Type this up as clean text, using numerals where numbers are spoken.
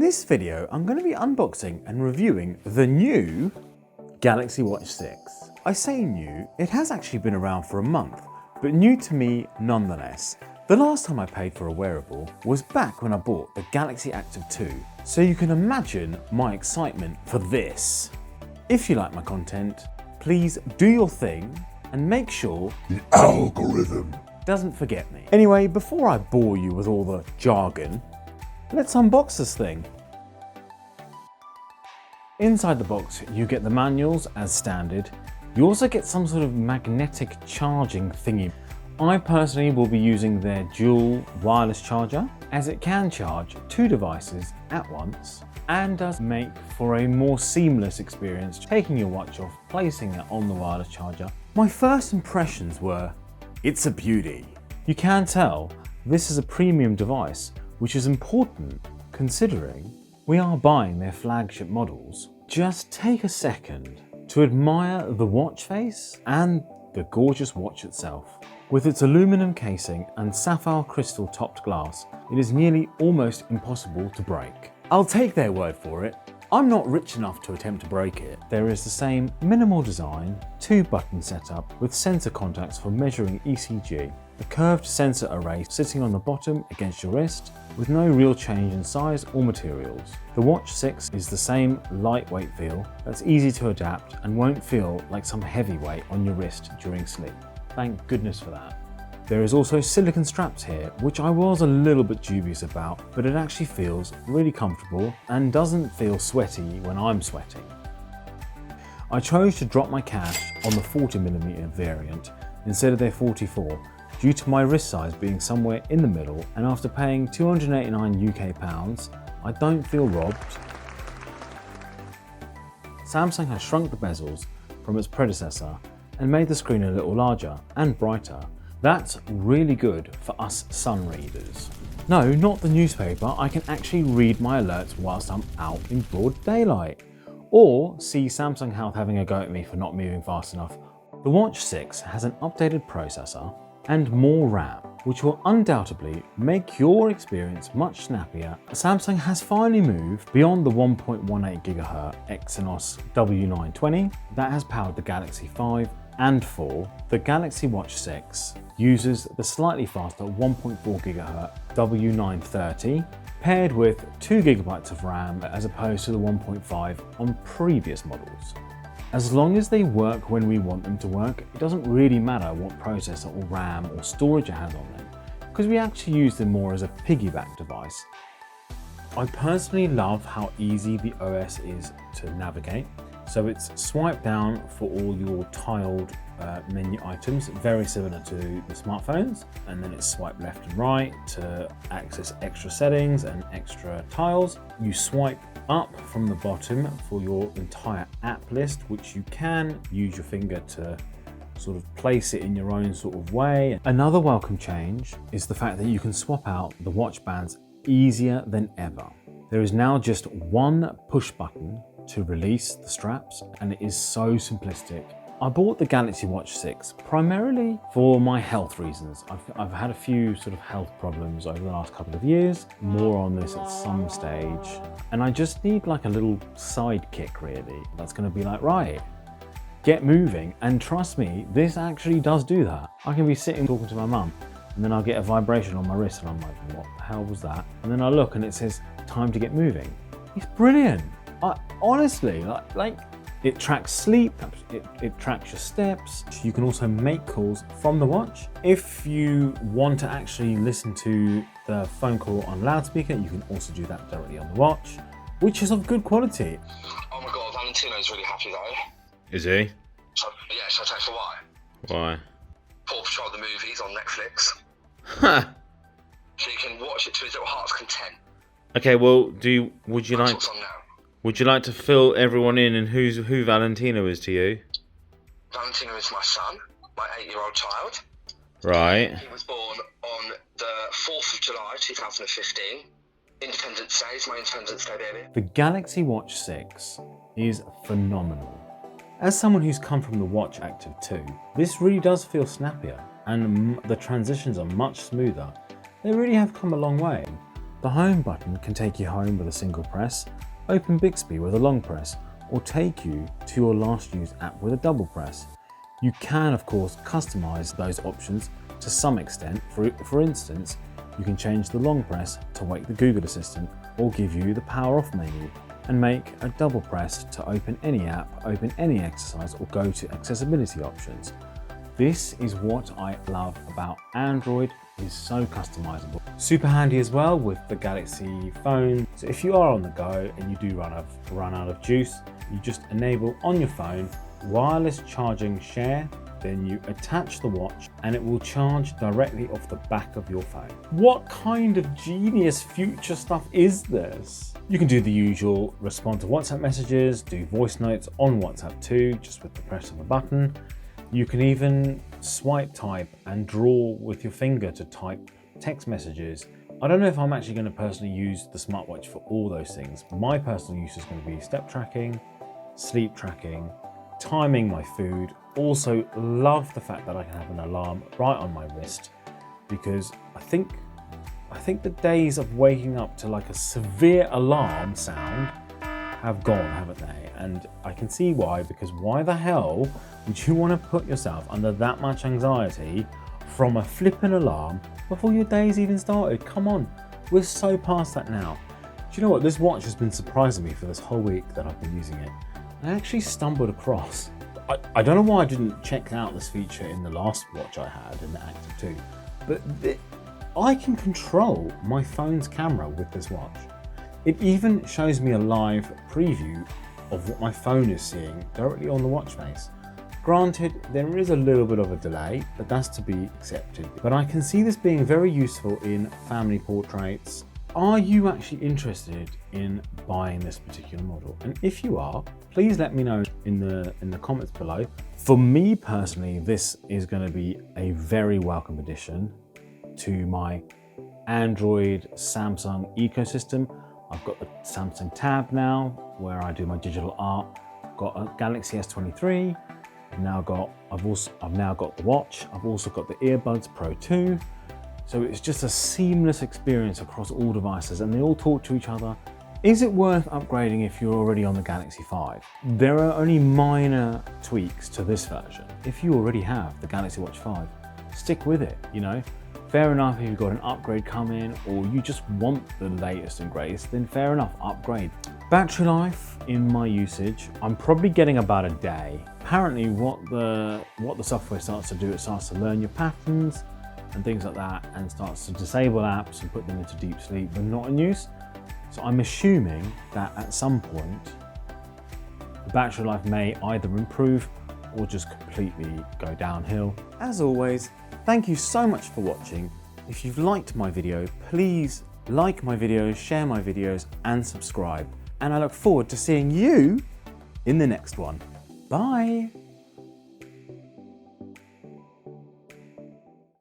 this video, I'm going to be unboxing and reviewing the new Galaxy Watch 6. I say new, it has actually been around for a month, but new to me nonetheless. The last time I paid for a wearable was back when I bought the Galaxy Active 2, so you can imagine my excitement for this. If you like my content, please do your thing and make sure the algorithm doesn't forget me. Anyway, before I bore you with all the jargon, let's unbox this thing. Inside the box, you get the manuals as standard. You also get some sort of magnetic charging thingy. I personally will be using their dual wireless charger, as it can charge two devices at once and does make for a more seamless experience taking your watch off, placing it on the wireless charger. My first impressions were, it's a beauty. You can tell this is a premium device, which is important considering we are buying their flagship models. Just take a second to admire the watch face and the gorgeous watch itself. With its aluminum casing and sapphire crystal topped glass, it is nearly almost impossible to break. I'll take their word for it. I'm not rich enough to attempt to break it. There is the same minimal design, 2-button setup with sensor contacts for measuring ECG, a curved sensor array sitting on the bottom against your wrist with no real change in size or materials. The Watch 6 is the same lightweight feel that's easy to adapt and won't feel like some heavyweight on your wrist during sleep. Thank goodness for that. There is also silicone straps here, which I was a little bit dubious about, but it actually feels really comfortable and doesn't feel sweaty when I'm sweating. I chose to drop my cash on the 40mm variant instead of their 44 due to my wrist size being somewhere in the middle, and after paying £289 UK, I don't feel robbed. Samsung has shrunk the bezels from its predecessor and made the screen a little larger and brighter. That's really good for us sun readers. No, not the newspaper. I can actually read my alerts whilst I'm out in broad daylight. Or see Samsung Health having a go at me for not moving fast enough. The Watch 6 has an updated processor and more RAM, which will undoubtedly make your experience much snappier. Samsung has finally moved beyond the 1.18 GHz Exynos W920 that has powered the Galaxy 5 and 4. The Galaxy Watch 6 uses the slightly faster 1.4 GHz W930 paired with 2 GB of RAM as opposed to the 1.5 on previous models. As long as they work when we want them to work, it doesn't really matter what processor or RAM or storage it has on them, because we actually use them more as a piggyback device. I personally love how easy the OS is to navigate. So it's swipe down for all your tiled menu items, very similar to the smartphones, and then it's swipe left and right to access extra settings and extra tiles. You swipe up from the bottom for your entire app list, which you can use your finger to sort of place it in your own sort of way. Another welcome change is the fact that you can swap out the watch bands easier than ever. There is now just one push button to release the straps, and it is so simplistic. I bought the Galaxy Watch 6 primarily for my health reasons. I've had a few sort of health problems over the last couple of years, more on this at some stage, and I just need like a little sidekick really. That's going to be like, right, get moving, and trust me, this actually does do that. I can be sitting talking to my mum, and then I'll get a vibration on my wrist and I'm like, what the hell was that? And then I look and it says, time to get moving. It's brilliant. Honestly, like it tracks sleep, it tracks your steps. You can also make calls from the watch. If you want to actually listen to the phone call on loudspeaker, you can also do that directly on the watch, which is of good quality. Oh my god, Valentino's really happy though. Is he? Shall I tell you for why? Why? Paw Patrol the movies on Netflix. Ha! So you can watch it to his little heart's content. Okay, well, would you That's like what's on now. would you like to fill everyone in and who Valentino is to you? Valentino is my son, my 8-year-old child. Right. He was born on the 4th of July 2015. Independence Day is my Independence Day baby. The Galaxy Watch 6 is phenomenal. As someone who's come from the Watch Active 2, this really does feel snappier and the transitions are much smoother. They really have come a long way. The home button can take you home with a single press, open Bixby with a long press, or take you to your last used app with a double press. You can of course customize those options to some extent. For instance, you can change the long press to wake the Google Assistant or give you the power off menu, and make a double press to open any app, open any exercise, or go to accessibility options. This is what I love about Android. Is so customizable. Super handy as well with the Galaxy phone. So if you are on the go and you do run out of juice, you just enable on your phone wireless charging share, then you attach the watch and it will charge directly off the back of your phone. What kind of genius future stuff is this? You can do the usual respond to WhatsApp messages, do voice notes on WhatsApp too, just with the press of a button. You can even swipe type and draw with your finger to type text messages. I don't know if I'm actually going to personally use the smartwatch for all those things. My personal use is going to be step tracking, sleep tracking, timing my food. Also love the fact that I can have an alarm right on my wrist, because I think the days of waking up to like a severe alarm sound have gone, haven't they? And I can see why, because why the hell would you want to put yourself under that much anxiety from a flipping alarm before your day's even started? Come on, we're so past that now. Do you know what? This watch has been surprising me for this whole week that I've been using it. I actually stumbled across, I don't know why I didn't check out this feature in the last watch I had, in the Active 2, but I can control my phone's camera with this watch. It even shows me a live preview of what my phone is seeing directly on the watch face. Granted, there is a little bit of a delay, but that's to be accepted. But I can see this being very useful in family portraits. Are you actually interested in buying this particular model? And if you are, please let me know in the comments below. For me personally, this is going to be a very welcome addition to my Android Samsung ecosystem. I've got the Samsung Tab now, where I do my digital art. I've got a Galaxy S23. I've now got the watch. I've also got the earbuds Pro 2. So it's just a seamless experience across all devices, and they all talk to each other. Is it worth upgrading if you're already on the Galaxy 5? There are only minor tweaks to this version. If you already have the Galaxy Watch 5, stick with it, you know? Fair enough if you've got an upgrade coming, or you just want the latest and greatest, then fair enough, upgrade. Battery life in my usage, I'm probably getting about a day. Apparently what the software starts to do, it starts to learn your patterns and things like that, and starts to disable apps and put them into deep sleep when not in use. So I'm assuming that at some point, the battery life may either improve or just completely go downhill. As always, thank you so much for watching. If you've liked my video, please like my videos, share my videos, and subscribe. And I look forward to seeing you in the next one. Bye.